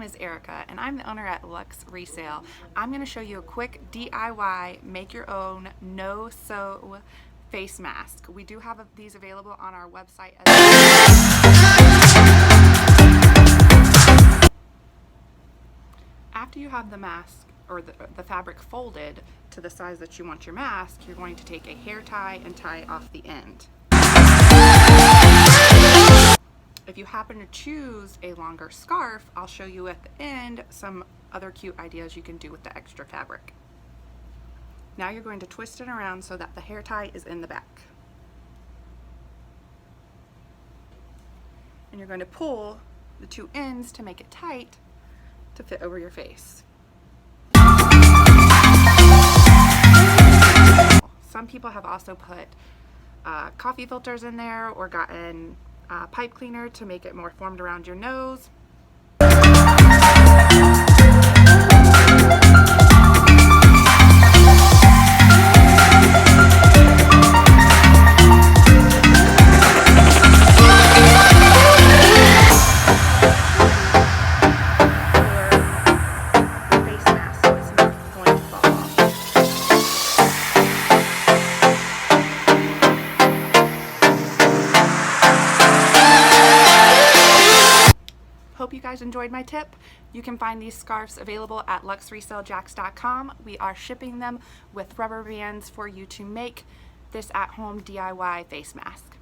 is Erica and I'm the owner at Luxe Resale. I'm going to show you a quick DIY make your own no-sew face mask. We do have these available on our website as well. After you have the mask or the fabric folded to the size that you want your mask, you're going to take a hair tie and tie off the end. If you happen to choose a longer scarf, I'll show you at the end some other cute ideas you can do with the extra fabric. Now you're going to twist it around so that the hair tie is in the back. And you're going to pull the two ends to make it tight to fit over your face. Some people have also put coffee filters in there or gotten pipe cleaner to make it more formed around your nose. Hope you guys enjoyed my tip. You can find these scarves available at luxeresalejacks.com. We are shipping them with rubber bands for you to make this at-home DIY face mask.